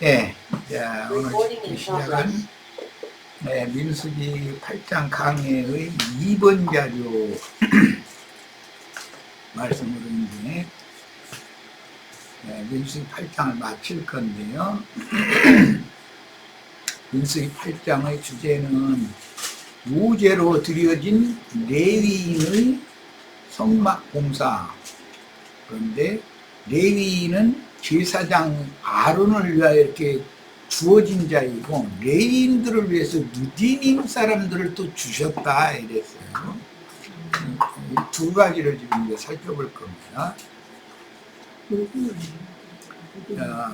예, 자, 오늘 시작은 민수기 8장 강해의 2번 자료 말씀으로 이제 민수기 8장을 마칠 건데요. 민수기 8장의 주제는 유제로 드려진 레위인의 성막봉사. 그런데 레위인은 제사장 아론을 위하여 이렇게 주어진 자이고 레위인들을 위해서 누디님 사람들을 또 주셨다 이랬어요. 이 두 가지를 지금 이제 살펴볼 겁니다.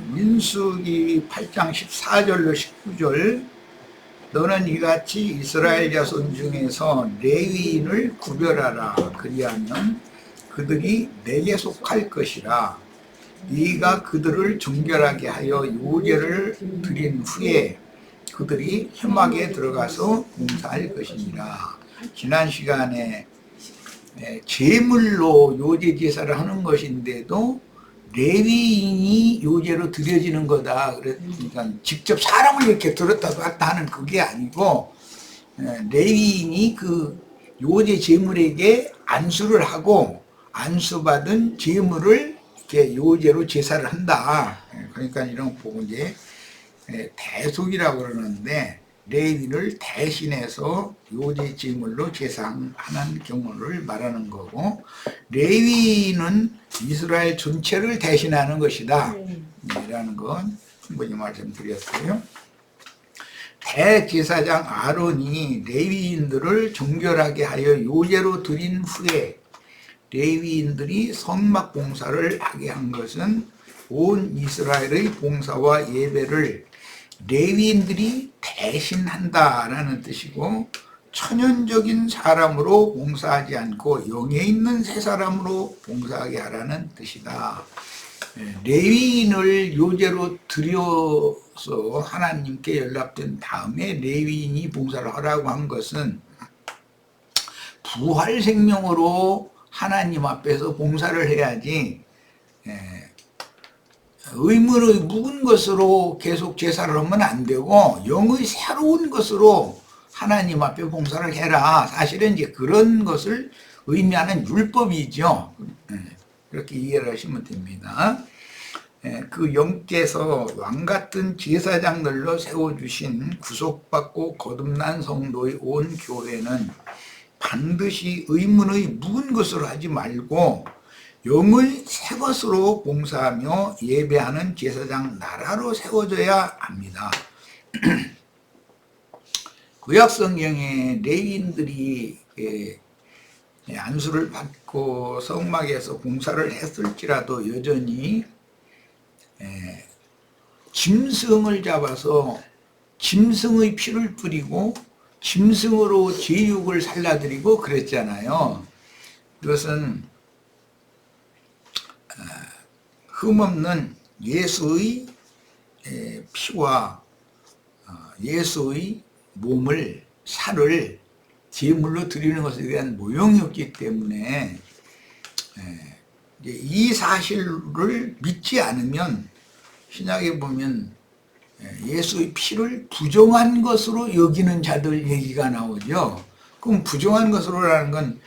민수기 8장 14절로 19절 너는 이같이 이스라엘 자손 중에서 레위인을 구별하라. 그리하면 그들이 내게 속할 것이라. 네가 그들을 정결하게 하여 요제를 드린 후에 그들이 회막에 들어가서 봉사할 것이니라. 지난 시간에 제물로 요제 제사를 하는 것인데도 레위인이 요제로 드려지는 거다. 그러니까 직접 사람을 이렇게 들었다 놨다 하는 그게 아니고 레위인이 그 요제 제물에게 안수를 하고 안수받은 제물을 이렇게 요제로 제사를 한다. 그러니까 이런 거 보고 이제 대속이라고 그러는데 레위인을 대신해서 요제 제물로 제사하는 경우를 말하는 거고 레위인은 이스라엘 전체를 대신하는 것이다. 라는 건 충분히 말씀드렸어요. 대제사장 아론이 레위인들을 정결하게 하여 요제로 드린 후에 레위인들이 성막 봉사를 하게 한 것은 온 이스라엘의 봉사와 예배를 레위인들이 대신한다라는 뜻이고 천연적인 사람으로 봉사하지 않고 영에 있는 새 사람으로 봉사하게 하라는 뜻이다. 레위인을 요제로 드려서 하나님께 연락된 다음에 레위인이 봉사를 하라고 한 것은 부활 생명으로 하나님 앞에서 봉사를 해야지 의문의 묵은 것으로 계속 제사를 하면 안 되고 영의 새로운 것으로 하나님 앞에 봉사를 해라. 사실은 이제 그런 것을 의미하는 율법이죠. 그렇게 이해를 하시면 됩니다. 그 영께서 왕같은 제사장들로 세워주신 구속받고 거듭난 성도의 온 교회는 반드시 의문의 묵은 것으로 하지 말고 영의 새 것으로 봉사하며 예배하는 제사장 나라로 세워져야 합니다. 구약성경에 레위인들이 안수를 받고 성막에서 봉사를 했을지라도 여전히 짐승을 잡아서 짐승의 피를 뿌리고 짐승으로 제육을 살라드리고 그랬잖아요. 이것은 흠없는 예수의 피와 예수의 몸을 살을 제물로 드리는 것에 대한 모형이었기 때문에 이 사실을 믿지 않으면 신약에 보면 예수의 피를 부정한 것으로 여기는 자들 얘기가 나오죠. 그럼 부정한 것으로라는 건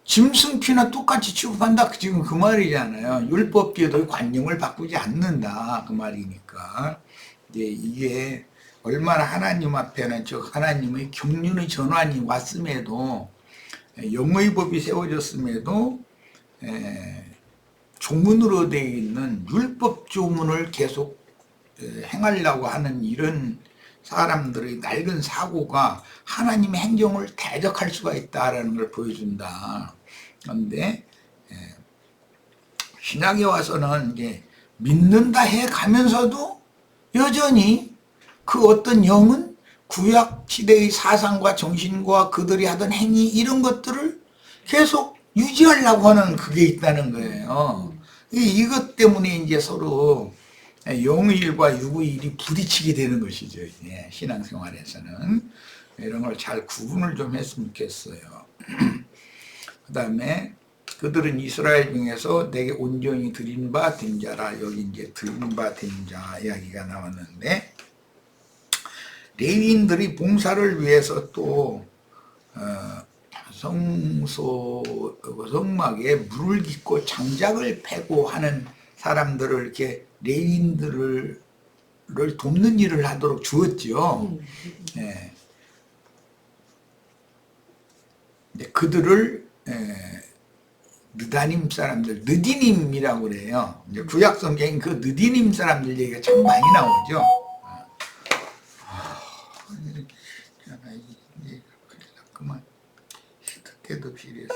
짐승 피나 똑같이 취급한다. 지금 그 말이잖아요. 율법계도 관념을 바꾸지 않는다. 그 말이니까. 이게 얼마나 하나님 앞에는 즉 하나님의 경륜의 전환이 왔음에도 영의 법이 세워졌음에도 조문으로 되어 있는 율법 조문을 계속 행하려고 하는 이런 사람들의 낡은 사고가 하나님의 행정을 대적할 수가 있다는 걸 보여준다. 그런데 신약에 와서는 이제 믿는다 해 가면서도 여전히 그 어떤 영은 구약 시대의 사상과 정신과 그들이 하던 행위 이런 것들을 계속 유지하려고 하는 그게 있다는 거예요. 이것 때문에 이제 서로 영의 일과 육의 일이 부딪히게 되는 것이죠. 신앙생활에서는 이런 걸 잘 구분을 좀 했으면 좋겠어요. 그 다음에 그들은 이스라엘 중에서 내게 온전히 드린 바 된 자라. 여기 이제 드린 바 된 자 이야기가 나왔는데, 레위인들이 봉사를 위해서 또 성막에 물을 깃고 장작을 패고 하는 사람들을, 이렇게 레위인들을 돕는 일을 하도록 주었죠. 예. 그들을 느다님 사람들, 느디님이라고 그래요. 이제 구약 성경에 그 느디님 사람들 얘기가 참 많이 나오죠. 이제 큰일 났구만. 시도 때도 없이 이래서.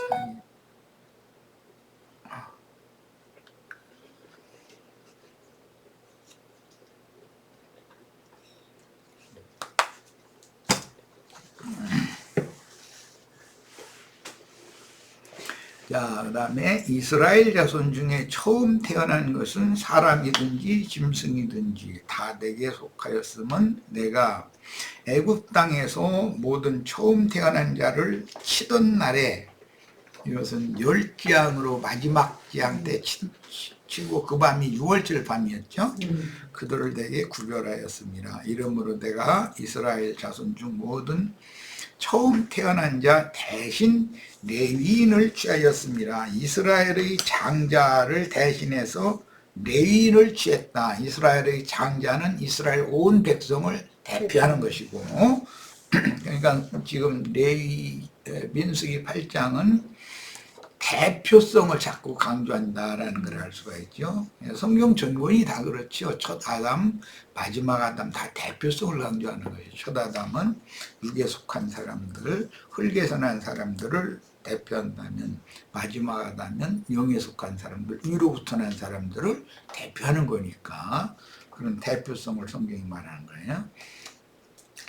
자, 그 다음에 이스라엘 자손 중에 처음 태어난 것은 사람이든지 짐승이든지 다 내게 속하였음은 내가 애굽 땅에서 모든 처음 태어난 자를 치던 날에, 이것은 열지앙으로 마지막 지앙 때 치고 그 밤이 6월절 밤이었죠. 그들을 내게 구별하였습니다. 이러므로 내가 이스라엘 자손 중 모든 처음 태어난 자 대신 레위인을 취하였습니다. 이스라엘의 장자를 대신해서 레위인을 취했다. 이스라엘의 장자는 이스라엘 온 백성을 대표하는 것이고, 그러니까 지금 민수기 8장은 대표성을 자꾸 강조한다라는 걸 알 수가 있죠. 성경 전권이 다 그렇죠. 첫 아담, 마지막 아담 다 대표성을 강조하는 거예요. 첫 아담은 육에 속한 사람들, 흙에서 난 사람들을 대표한다면, 마지막 아담은 영에 속한 사람들, 위로부터 난 사람들을 대표하는 거니까 그런 대표성을 성경이 말하는 거예요.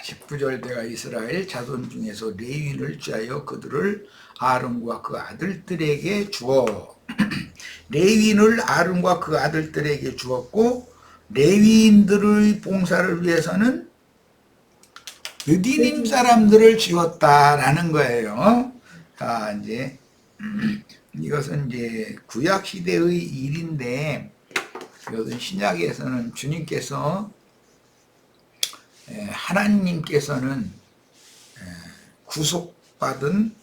19절 내가 이스라엘 자손 중에서 레위인을 취하여 그들을 아론과 그 아들들에게 주어. 레위인을 아론과 그 아들들에게 주었고, 레위인들의 봉사를 위해서는 느디님 사람들을 지었다라는 거예요. 자, 이제 이것은 이제 구약 시대의 일인데, 이것은 신약에서는 주님께서, 하나님께서는 구속받은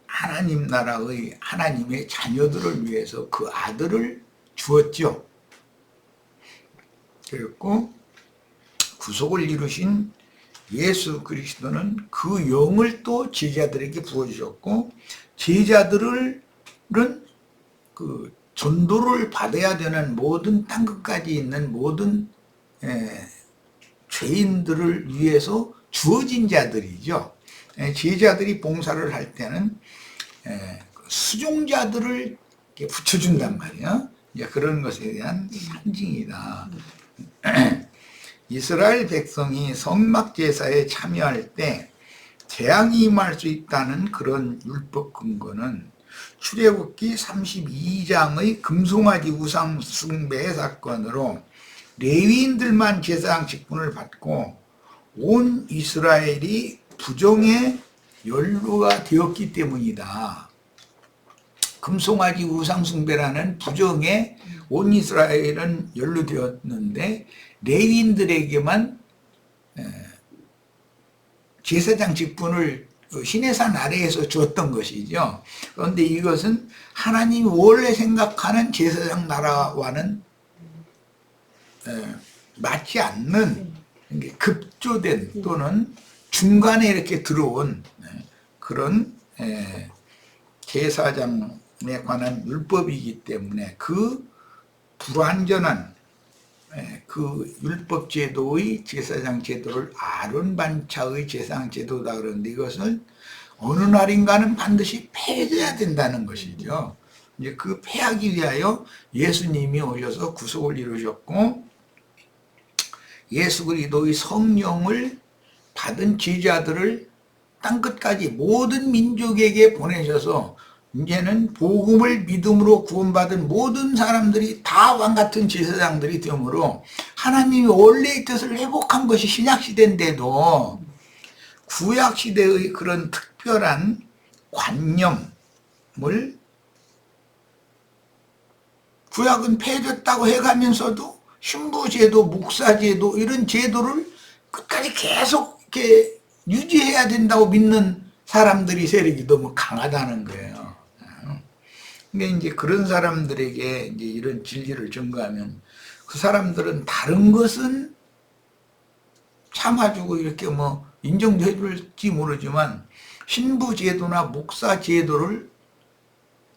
하나님 나라의 하나님의 자녀들을 위해서 그 아들을 주었죠. 그랬고, 구속을 이루신 예수 그리스도는 그 영을 또 제자들에게 부어주셨고, 제자들은 그 전도를 받아야 되는 모든 땅끝까지 있는 모든 죄인들을 위해서 주어진 자들이죠. 제자들이 봉사를 할 때는 수종자들을 붙여준단 말이야. 이제 그런 것에 대한 상징이다. 이스라엘 백성이 성막 제사에 참여할 때 재앙이 임할 수 있다는 그런 율법 근거는 출애굽기 32장의 금송아지 우상 숭배 사건으로 레위인들만 제사장 직분을 받고 온 이스라엘이 부정의 연루가 되었기 때문이다. 금송아지 우상숭배라는 부정에 온 이스라엘은 연루되었는데 레위인들에게만 제사장 직분을 시내산 아래에서 줬던 것이죠. 그런데 이것은 하나님이 원래 생각하는 제사장 나라와는 맞지 않는 급조된 또는 중간에 이렇게 들어온 그런 제사장에 관한 율법이기 때문에 그 불완전한 그 율법 제도의 제사장 제도를 아론 반차의 제사장 제도다 그러는데, 이것을 어느 날인가는 반드시 폐해져야 된다는 것이죠. 이제 그 폐하기 위하여 예수님이 오셔서 구속을 이루셨고, 예수 그리스도의 성령을 받은 제자들을 땅끝까지 모든 민족에게 보내셔서 이제는 복음을 믿음으로 구원받은 모든 사람들이 다 왕같은 제사장들이 되므로 하나님이 원래의 뜻을 회복한 것이 신약시대인데도 구약시대의 그런 특별한 관념, 구약은 폐해졌다고 해가면서도 신부제도, 목사제도 이런 제도를 끝까지 계속 이렇게 유지해야 된다고 믿는 사람들이 세력이 너무 강하다는 거예요. 근데 이제 그런 사람들에게 이제 이런 진리를 전가하면 그 사람들은 다른 것은 참아주고 이렇게 뭐 인정도 해줄지 모르지만 신부 제도나 목사 제도를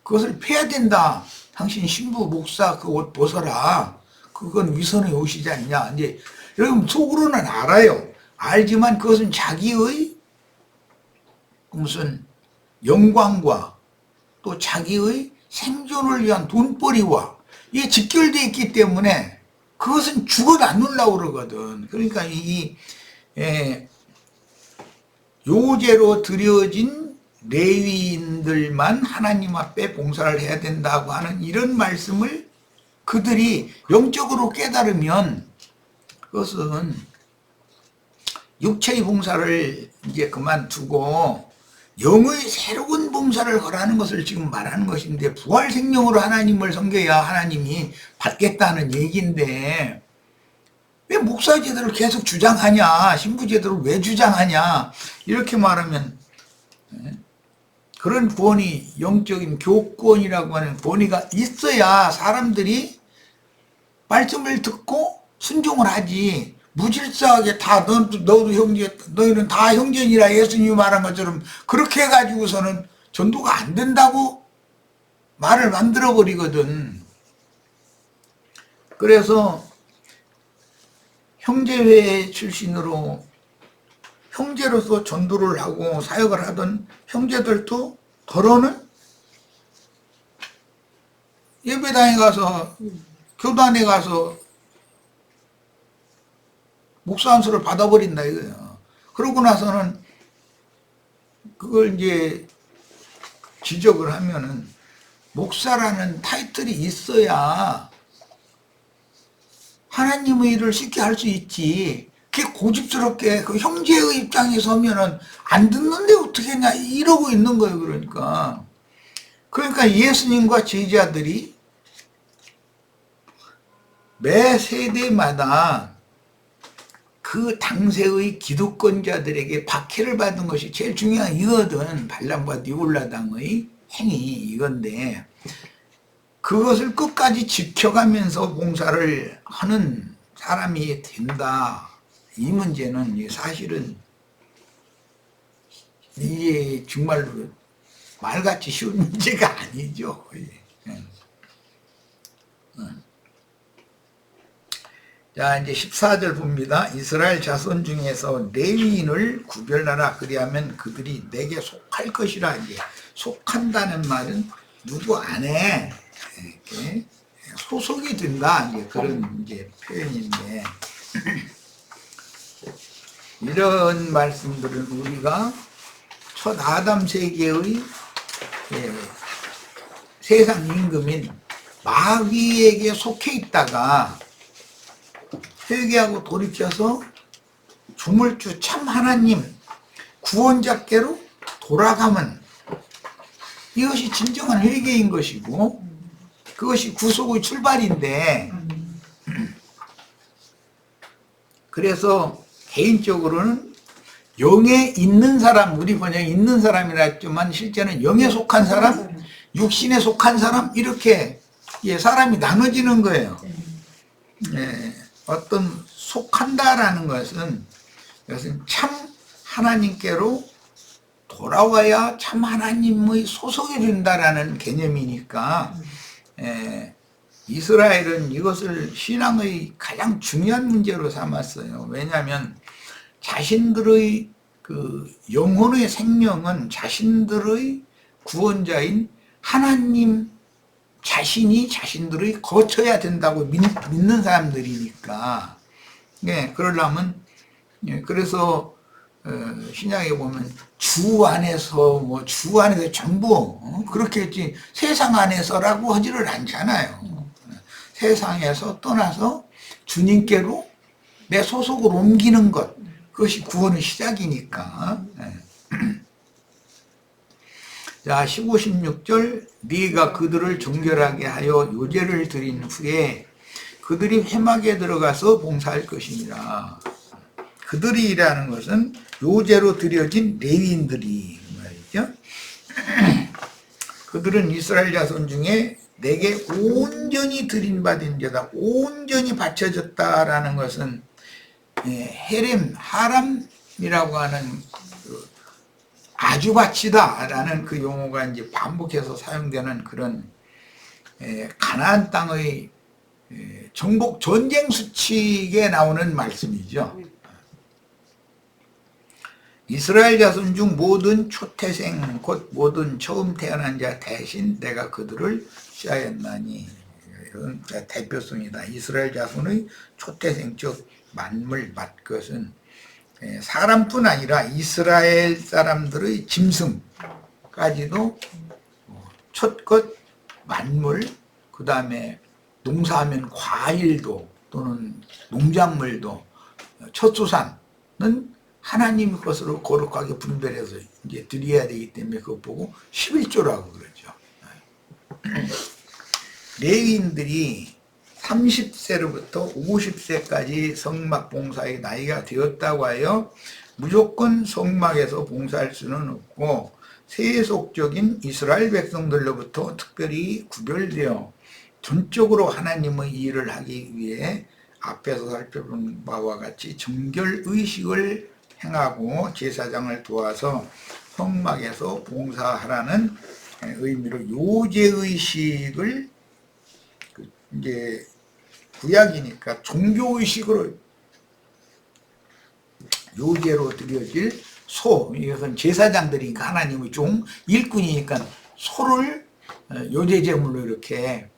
그것을 폐해야 된다. 당신 신부 목사 그 옷 벗어라. 그건 위선의 옷이지 않냐. 이제 여러분 속으로는 알아요. 알지만 그것은 자기의 무슨 영광과 또 자기의 생존을 위한 돈벌이와 이게 직결되어 있기 때문에 그것은 죽어도 안 놀라고 그러거든. 그러니까 요제로 드려진 레위인들만 하나님 앞에 봉사를 해야 된다고 하는 이런 말씀을 그들이 영적으로 깨달으면 그것은 육체의 봉사를 이제 그만두고 영의 새로운 봉사를 하라는 것을 지금 말하는 것인데 부활 생명으로 하나님을 섬겨야 하나님이 받겠다는 얘기인데 왜 목사 제도를 계속 주장하냐, 신부 제도를 왜 주장하냐 이렇게 말하면 그런 권위, 영적인 교권이라고 하는 권위가 있어야 사람들이 말씀을 듣고 순종을 하지. 무질서하게 다 너도 형제, 너희는 다 형제니라 예수님이 말한 것처럼 그렇게 해가지고서는 전도가 안 된다고 말을 만들어 버리거든. 그래서 형제회 출신으로 형제로서 전도를 하고 사역을 하던 형제들도 더러는 예배당에 가서 교단에 가서 목사 안수를 받아버린다 이거예요. 그러고 나서는 그걸 이제 지적을 하면은 목사라는 타이틀이 있어야 하나님의 일을 쉽게 할 수 있지. 그게 고집스럽게 그 형제의 입장에 서면은 안 듣는데 어떻게 했냐 이러고 있는 거예요. 그러니까 예수님과 제자들이 매 세대마다 그 당세의 기득권자들에게 박해를 받은 것이 제일 중요한 이거든. 발람과 니골라당의 행위 이건데 그것을 끝까지 지켜가면서 봉사를 하는 사람이 된다. 이 문제는 사실은 이게 정말로 말같이 쉬운 문제가 아니죠. 자, 이제 14절 봅니다. 이스라엘 자손 중에서 레위인을 구별하라. 그리하면 그들이 내게 속할 것이라. 이제 속한다는 말은 누구 안에 이렇게 소속이 된다. 이제 그런 이제 표현인데 이런 말씀들은 우리가 첫 아담 세계의 세상 임금인 마귀에게 속해 있다가 회개하고 돌이켜서 주물주 참 하나님 구원자께로 돌아가면 이것이 진정한 회개인 것이고 그것이 구속의 출발인데 그래서 개인적으로는 영에 있는 사람, 우리 번역에 있는 사람이라 했지만 실제는 영에 속한 사람, 육신에 속한 사람 이렇게 사람이 나눠지는 거예요. 어떤 속한다라는 것은 이것은 참 하나님께로 돌아와야 참 하나님의 소속이 된다라는 개념이니까 이스라엘은 이것을 신앙의 가장 중요한 문제로 삼았어요. 왜냐하면 자신들의 그 영혼의 생명은 자신들의 구원자인 하나님 자신이 자신들의 거쳐야 된다고 믿는 사람들이니까. 그러려면 그래서 신약에 보면 주 안에서 주 안에서 전부 그렇게 했지 세상 안에서라고 하지를 않잖아요. 세상에서 떠나서 주님께로 내 소속을 옮기는 것 그것이 구원의 시작이니까. 자, 15, 16절 네가 그들을 정결하게 하여 요제를 드린 후에 그들이 회막에 들어가서 봉사할 것이니라. 그들이라는 것은 요제로 드려진 레위인들이 말이죠. 그들은 이스라엘 자손 중에 내게 온전히 드림받은 자다. 온전히 바쳐졌다라는 것은 헤렘, 하람이라고 하는 아주 바치다라는 그 용어가 이제 반복해서 사용되는 그런 가나안 땅의 정복 전쟁 수칙에 나오는 말씀이죠. 이스라엘 자손 중 모든 초태생 곧 모든 처음 태어난 자 대신 내가 그들을 취하였나니. 이런 대표성이다. 이스라엘 자손의 초태생 즉 만물 맏것은 사람뿐 아니라 이스라엘 사람들의 짐승까지도 첫것 만물, 그 다음에 농사하면 과일도 또는 농작물도 첫수산은 하나님 것으로 거룩하게 분별해서 이제 드려야 되기 때문에 그거 보고 11조라고 그러죠. 레위인들이 30세로부터 50세까지 성막 봉사의 나이가 되었다고 하여 무조건 성막에서 봉사할 수는 없고 세속적인 이스라엘 백성들로부터 특별히 구별되어 전적으로 하나님의 일을 하기 위해 앞에서 살펴본 바와 같이 정결의식을 행하고 제사장을 도와서 성막에서 봉사하라는 의미로 요제의식을 이제 구약이니까 종교의식으로 요제로 드려질 소, 이것은 제사장들이니까 하나님의 종, 일꾼이니까 소를 요제 제물로 이렇게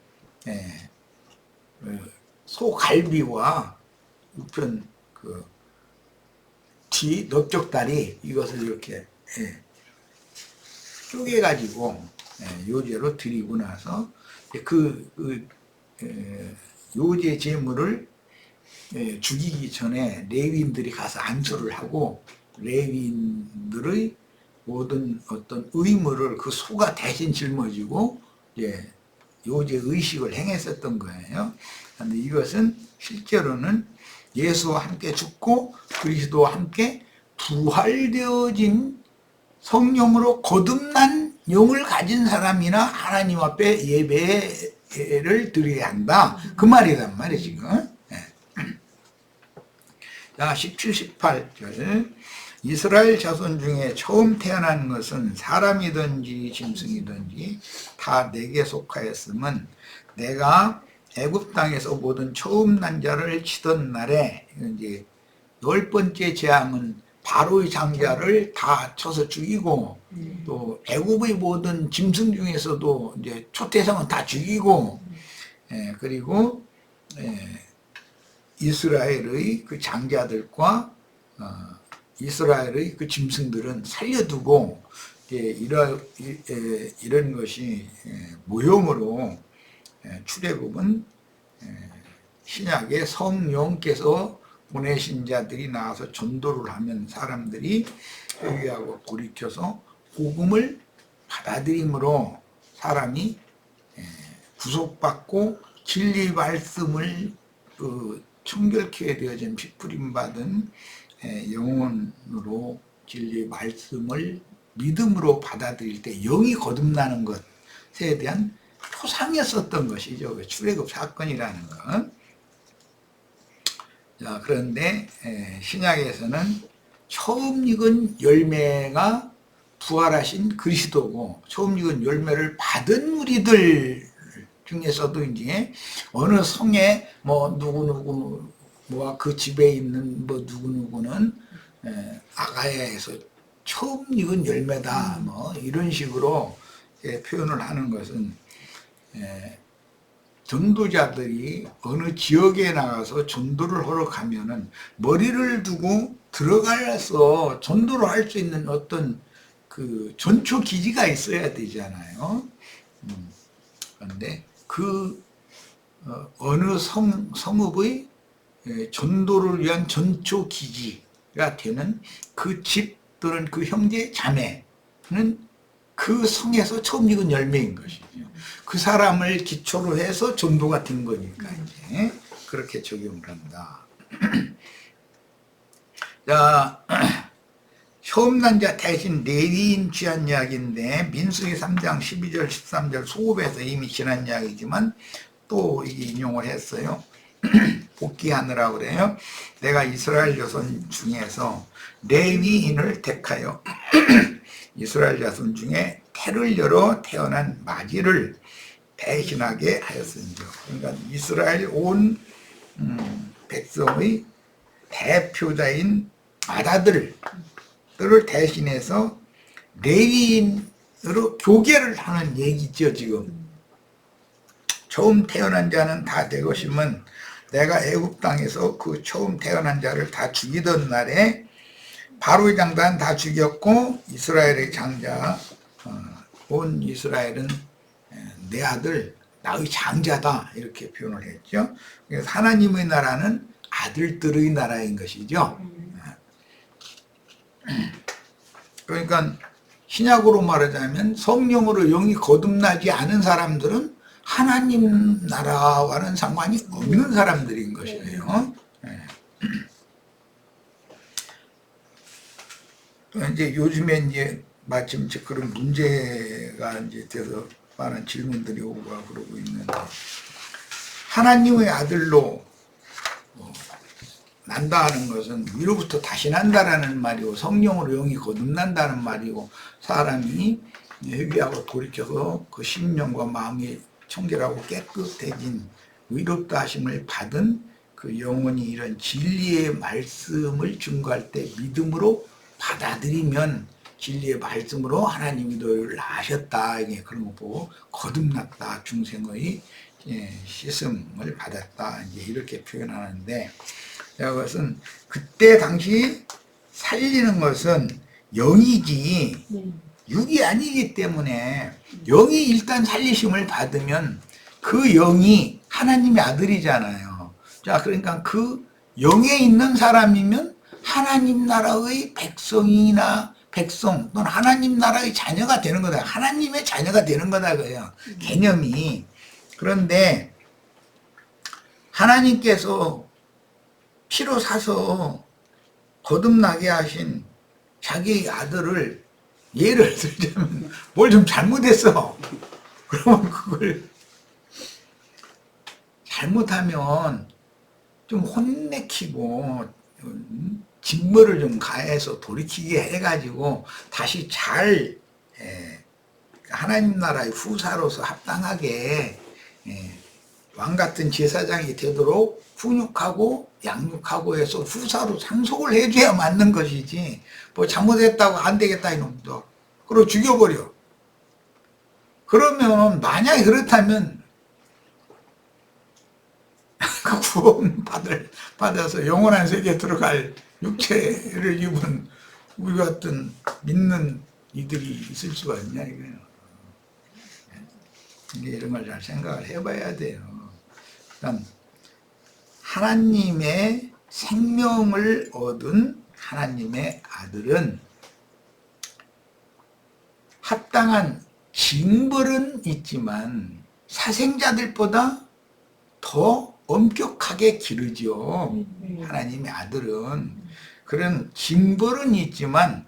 소갈비와 우편 그 뒤 넓적다리 이것을 이렇게 쪼개가지고 요제로 드리고 나서 요제 제물을 죽이기 전에 레위인들이 가서 안수를 하고 레위인들의 모든 어떤 의무를 그 소가 대신 짊어지고 요제 의식을 행했었던 거예요. 그런데 이것은 실제로는 예수와 함께 죽고 그리스도와 함께 부활되어진 성령으로 거듭난 영을 가진 사람이나 하나님 앞에 예배를 드려야 한다. 그 말이란 말이에요, 지금. 자, 17, 18절. 이스라엘 자손 중에 처음 태어난 것은 사람이든지 짐승이든지 다 내게 속하였음은 내가 애굽 땅에서 모든 처음 난 자를 치던 날에 이제 10번째 재앙은 바로의 장자를 다 쳐서 죽이고 또 애굽의 모든 짐승 중에서도 이제 초태성은 다 죽이고 그리고 이스라엘의 그 장자들과 이스라엘의 그 짐승들은 살려두고 이런 것이 모형으로 출애굽은 신약의 성령께서 보내신 자들이 나와서 전도를 하면 사람들이 회개하고 돌이켜서 복음을 받아들임으로 사람이 구속받고 진리 말씀을 청결케 되어진 피부림 받은 영혼으로 진리 말씀을 믿음으로 받아들일 때 영이 거듭나는 것에 대한 표상이었었던 것이죠. 출애굽 사건이라는 것. 자, 그런데 신약에서는 처음 익은 열매가 부활하신 그리스도고 처음 익은 열매를 받은 우리들 중에서도 이제 어느 성에 뭐 누구누구 뭐와 그 집에 있는 뭐 누구누구는 아가야에서 처음 익은 열매다 뭐 이런 식으로 표현을 하는 것은 전도자들이 어느 지역에 나가서 전도를 하러 가면은 머리를 두고 들어가서 전도를 할 수 있는 어떤 그 전초 기지가 있어야 되잖아요. 그런데 그 어느 성읍의 전도를 위한 전초 기지가 되는 그 집 또는 그 형제 자매는 그 그 성에서 처음 익은 열매인 것이죠. 그 사람을 기초로 해서 전도가 된 거니까 이제 그렇게 적용을 한다. 자, 처음 자 대신 레위인 취한 이야기인데 민수기 3장 12절 13절 소급에서 이미 지난 이야기지만 또 인용을 했어요. 복귀하느라 그래요. 내가 이스라엘 자손 중에서 레위인을 택하여 이스라엘 자손 중에 태를 열어 태어난 마지를 대신하게 하였습니다. 그러니까 이스라엘 온 백성의 대표자인 아다들을 대신해서 레위인으로 교계를 하는 얘기죠. 지금 처음 태어난 자는 다 내 것이면 내가 애굽 땅에서 그 처음 태어난 자를 다 죽이던 날에 바로의 장자는 다 죽였고 이스라엘의 장자 온 이스라엘은 내 아들 나의 장자다 이렇게 표현을 했죠. 그래서 하나님의 나라는 아들들의 나라인 것이죠. 그러니까 신약으로 말하자면 성령으로 영이 거듭나지 않은 사람들은 하나님 나라와는 상관이 없는 사람들인 것이에요. 이제 요즘에 이제 마침 그런 문제가 이제 돼서 많은 질문들이 오고 그러고 있는데, 하나님의 아들로 난다는 것은 위로부터 다시 난다라는 말이고 성령으로 영이 거듭난다는 말이고, 사람이 회개하고 돌이켜서 그 심령과 마음이 청결하고 깨끗해진 의롭다 하심을 받은 그 영혼이 이런 진리의 말씀을 증거할 때 믿음으로 받아들이면 진리의 말씀으로 하나님이 너희를 낳으셨다, 이게 그런 거 보고 거듭났다, 중생의 씻음을 받았다, 이제 이렇게 표현하는데, 그것은 그때 당시 살리는 것은 영이지 육이 아니기 때문에, 영이 일단 살리심을 받으면 그 영이 하나님의 아들이잖아요. 자, 그러니까 그 영에 있는 사람이면 하나님 나라의 백성 또는 하나님 나라의 자녀가 되는 거다. 하나님의 자녀가 되는 거다, 그래요. 개념이. 그런데 하나님께서 피로 사서 거듭나게 하신 자기의 아들을, 예를 들자면 뭘 좀 잘못했어. 그러면 그걸 잘못하면 좀 혼내키고 징벌을 좀 가해서 돌이키게 해가지고 다시 잘 하나님 나라의 후사로서 합당하게 왕같은 제사장이 되도록 훈육하고 양육하고 해서 후사로 상속을 해줘야 맞는 것이지, 뭐 잘못했다고 안 되겠다 이놈도 그리고 죽여버려. 그러면 만약에 그렇다면 구원 받아서 영원한 세계에 들어갈 육체를 입은 우리 같은 믿는 이들이 있을 수가 있냐 이거예요. 이런 걸 잘 생각을 해봐야 돼요. 그러니까 하나님의 생명을 얻은 하나님의 아들은 합당한 징벌은 있지만 사생자들보다 더 엄격하게 기르죠. 하나님의 아들은. 그런 징벌은 있지만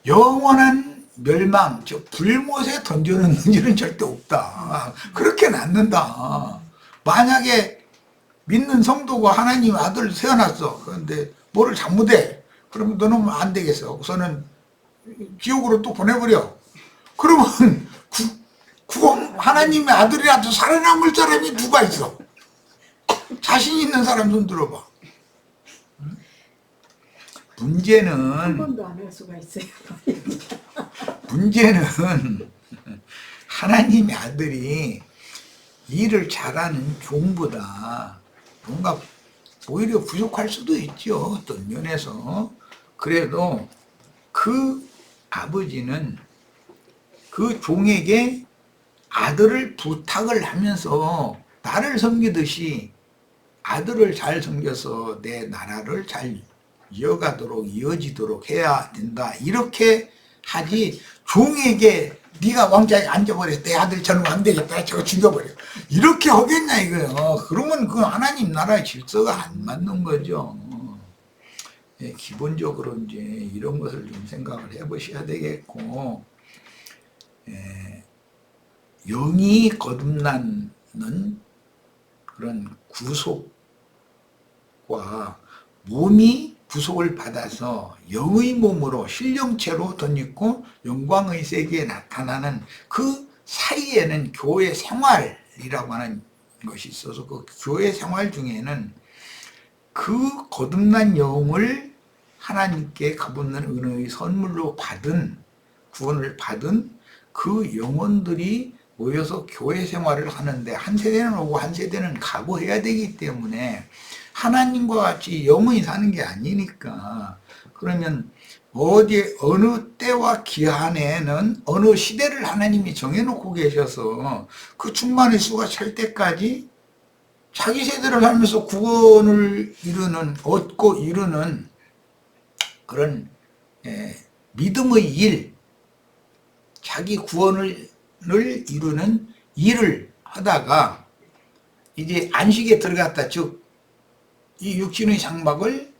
영원한 멸망, 저 불못에 던져놓는 일은 절대 없다. 그렇게 낳는다. 만약에 믿는 성도가 하나님 아들 세워놨어. 그런데 뭐를 잘못해. 그러면 너는 안 되겠어. 우선은 지옥으로 또 보내버려. 그러면 하나님의 아들이라도 살아남을 사람이 누가 있어? 자신 있는 사람 손 들어봐. 문제는 한 번도 안 할 수가 있어요. 문제는 하나님의 아들이 일을 잘하는 종보다 뭔가 오히려 부족할 수도 있죠. 어떤 면에서. 그래도 그 아버지는 그 종에게 아들을 부탁을 하면서 나를 섬기듯이 아들을 잘 섬겨서 내 나라를 잘 이어지도록 해야 된다. 이렇게 하지 종에게 네가 왕자에 앉아버려. 내 아들 저는 안 되겠다. 저거 죽여버려. 이렇게 하겠냐 이거요. 그러면 그 하나님 나라의 질서가 안 맞는 거죠. 예, 기본적으로 이제 이런 것을 좀 생각을 해보셔야 되겠고, 예, 영이 거듭나는 그런 구속과 몸이 구속을 받아서 영의 몸으로 신령체로 덧입고 영광의 세계에 나타나는 그 사이에는 교회 생활이라고 하는 것이 있어서 그 교회 생활 중에는 그 거듭난 영을 하나님께 값없는 은혜의 선물로 받은 구원을 받은 그 영혼들이 모여서 교회 생활을 하는데 한 세대는 오고 한 세대는 가고 해야 되기 때문에 하나님과 같이 영원히 사는 게 아니니까 그러면 어느 때와 기한에는 어느 시대를 하나님이 정해놓고 계셔서 그 충만의 수가 찰 때까지 자기 세대를 살면서 구원을 얻고 이루는 그런 믿음의 일, 자기 구원을 이루는 일을 하다가 이제 안식에 들어갔다. 즉 이 육신의 장막을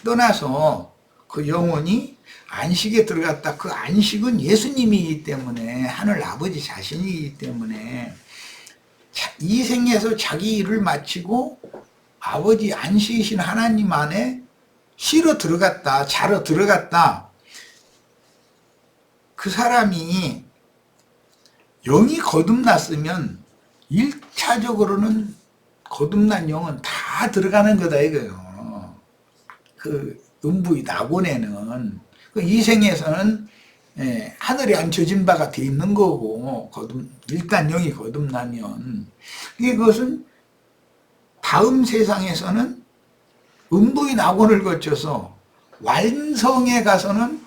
떠나서 그 영혼이 안식에 들어갔다. 그 안식은 예수님이기 때문에 하늘 아버지 자신이기 때문에 이 생에서 자기 일을 마치고 아버지 안식이신 하나님 안에 쉬러 들어갔다. 자러 들어갔다. 그 사람이 영이 거듭났으면 1차적으로는 거듭난 영은 다 들어가는 거다 이거요. 그 음부의 낙원에는 그 이생에서는 하늘에 앉혀진 바가 돼 있는 거고 일단 영이 거듭나면 그것은 다음 세상에서는 음부의 낙원을 거쳐서 완성에 가서는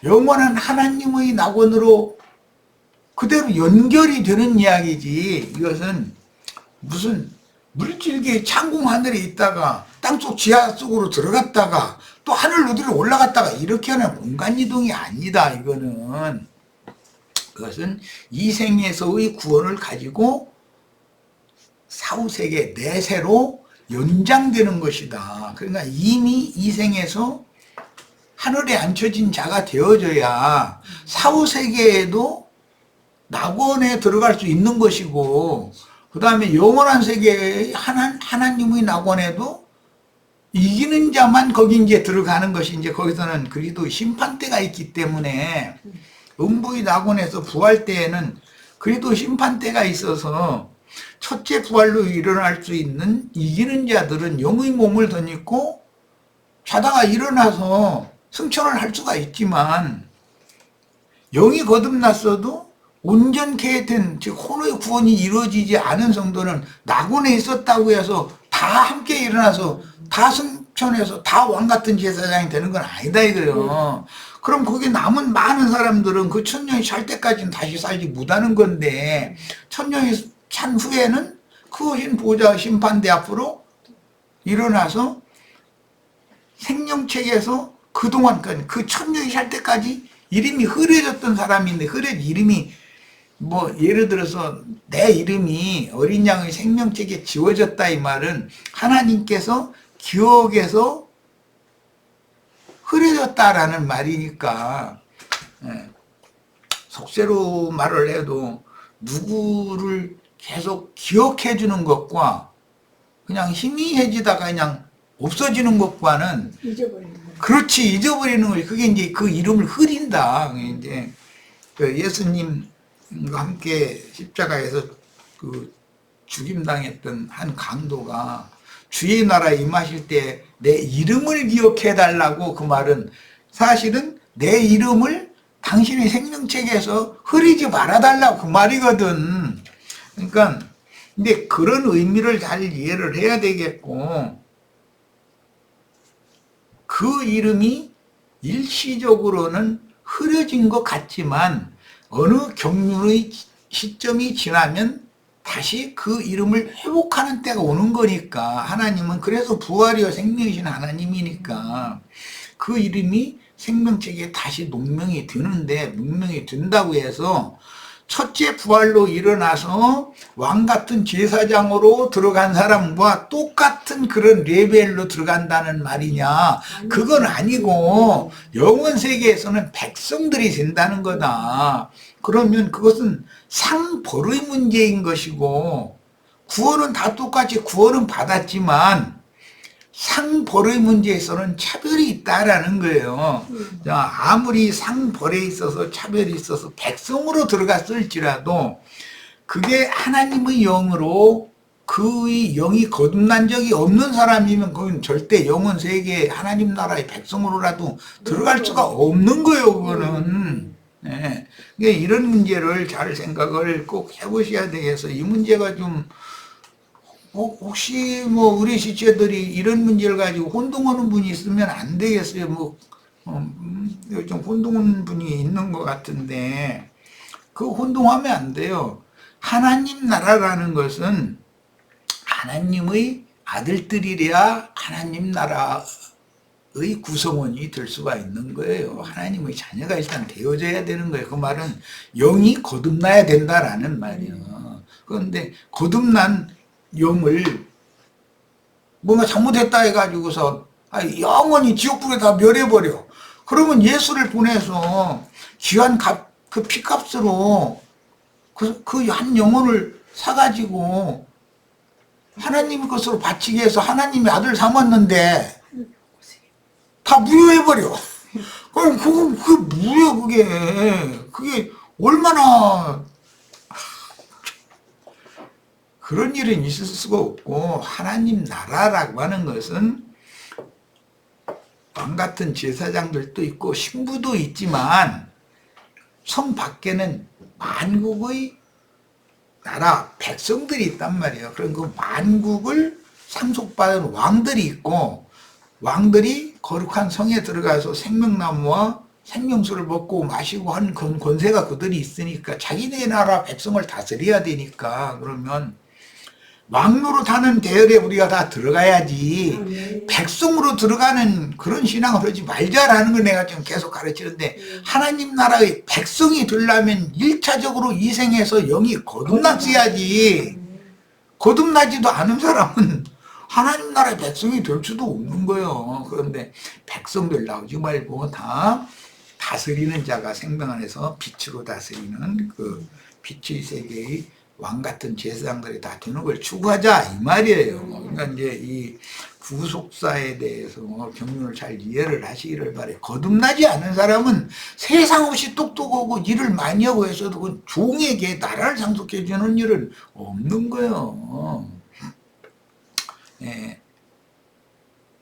영원한 하나님의 낙원으로 그대로 연결이 되는 이야기지. 이것은 무슨 물질계의 창공 하늘에 있다가 땅속 지하 속으로 들어갔다가 또 하늘 어디로 올라갔다가 이렇게 하는 공간이동이 아니다. 이거는 그것은 이 생에서의 구원을 가지고 사후세계 내세로 연장되는 것이다. 그러니까 이미 이 생에서 하늘에 앉혀진 자가 되어져야 사후세계에도 낙원에 들어갈 수 있는 것이고 그 다음에 영원한 세계의 하나님의 낙원에도 이기는 자만 거기 이제 들어가는 것이 이제 거기서는 그리도 심판대가 있기 때문에 음부의 낙원에서 부활 때에는 그리도 심판대가 있어서 첫째 부활로 일어날 수 있는 이기는 자들은 영의 몸을 덧입고 자다가 일어나서 승천을 할 수가 있지만 영이 거듭났어도 온전케 된 즉 혼의 구원이 이루어지지 않은 성도는 낙원에 있었다고 해서 다 함께 일어나서 다 승천해서 다 왕같은 제사장이 되는 건 아니다 이거요. 그럼 거기 남은 많은 사람들은 그 천년이 찰 때까지는 다시 살지 못하는 건데 천년이 찬 후에는 그 흰 보좌 심판대 앞으로 일어나서 생명책에서 그동안 그 천년이 찰 때까지 이름이 흐려졌던 사람인데 이름이 뭐 예를 들어서 내 이름이 어린 양의 생명책에 지워졌다 이 말은 하나님께서 기억에서 흐려졌다라는 말이니까 속세로 말을 해도 누구를 계속 기억해 주는 것과 그냥 희미해지다가 그냥 없어지는 것과는 잊어버리는 거예요. 그렇지 잊어버리는 거지. 그게 이제 그 이름을 흐린다. 이제 그 예수님과 함께 십자가에서 그 죽임당했던 한 강도가 주의 나라에 임하실 때 내 이름을 기억해 달라고 그 말은 사실은 내 이름을 당신의 생명책에서 흐리지 말아 달라고 그 말이거든. 그러니까 근데 그런 의미를 잘 이해를 해야 되겠고 그 이름이 일시적으로는 흐려진 것 같지만 어느 경륜의 시점이 지나면 다시 그 이름을 회복하는 때가 오는 거니까 하나님은 그래서 부활이요 생명이신 하나님이니까 그 이름이 생명체계에 다시 농명이 되는데, 농명이 된다고 해서 첫째 부활로 일어나서 왕 같은 제사장으로 들어간 사람과 똑같은 그런 레벨로 들어간다는 말이냐? 그건 아니고 영원 세계에서는 백성들이 된다는 거다. 그러면 그것은 상벌의 문제인 것이고, 구원은 다 똑같이 구원은 받았지만 상벌의 문제에서는 차별이 있다라는 거예요. 자, 아무리 상벌에 있어서 차별이 있어서 백성으로 들어갔을지라도 그게 하나님의 영으로 그의 영이 거듭난 적이 없는 사람이면 그건 절대 영원 세계 하나님 나라의 백성으로라도 들어갈 수가 없는 거예요. 그거는. 네. 그러니까 이런 문제를 잘 생각을 꼭 해보셔야 되겠어요. 이 문제가 좀 혹시 뭐 우리 시체들이 이런 문제를 가지고 혼동하는 분이 있으면 안 되겠어요. 좀 혼동하는 분이 있는 것 같은데, 그 혼동하면 안 돼요. 하나님 나라라는 것은 하나님의 아들들이래야 하나님 나라의 구성원이 될 수가 있는 거예요. 하나님의 자녀가 일단 되어져야 되는 거예요. 그 말은 영이 거듭나야 된다라는 말이에요. 그런데 거듭난 영을 뭔가 잘못했다 해가지고서 영원히 지옥불에 다 멸해버려. 그러면 예수를 보내서 귀한 그 피값으로 그 한 영혼을 사가지고 하나님 것으로 바치게 해서 하나님의 아들 삼았는데 다 무효해버려. 그럼 그게 무효, 그게 얼마나 그런 일은 있을 수가 없고, 하나님 나라라고 하는 것은 왕 같은 제사장들도 있고 신부도 있지만 성 밖에는 만국의 나라 백성들이 있단 말이에요. 그런 그 만국을 상속받은 왕들이 있고, 왕들이 거룩한 성에 들어가서 생명나무와 생명수를 먹고 마시고 하는 그런 권세가 그들이 있으니까 자기네 나라 백성을 다스려야 되니까, 그러면 왕노로 타는 대열에 우리가 다 들어가야지 백성으로 들어가는 그런 신앙을 하지 말자라는 걸 내가 지금 계속 가르치는데, 하나님 나라의 백성이 되려면 1차적으로 이 생에서 영이 거듭났어야지. 거듭나지도 않은 사람은 하나님 나라의 백성이 될 수도 없는 거예요. 그런데 백성들 나오지 말고 다 다스리는 자가 생명 안에서 빛으로 다스리는 그 빛의 세계의 왕 같은 제사장들이 다 되는 걸 추구하자 이 말이에요. 그러니까 이제 이 구속사에 대해서 경륜을 잘 이해를 하시기를 바래. 거듭나지 않은 사람은 세상 없이 똑똑하고 일을 많이 하고 해서도 그 종에게 나라를 상속해 주는 일은 없는 거예요. 예.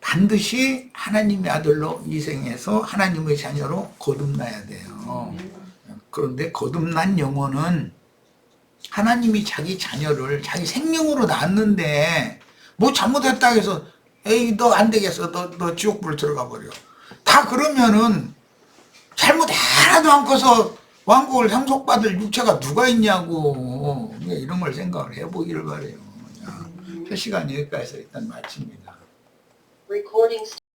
반드시 하나님의 아들로 이생해서 하나님의 자녀로 거듭나야 돼요. 그런데 거듭난 영혼은 하나님이 자기 자녀를 자기 생명으로 낳았는데 뭐 잘못했다 해서 에이 너 안 되겠어, 너 지옥불 들어가 버려. 다 그러면은 잘못 하나도 않고서 왕국을 상속받을 육체가 누가 있냐고. 이런 걸 생각을 해보기를 바래요. 표 시간 여기까지 해서 일단 마칩니다.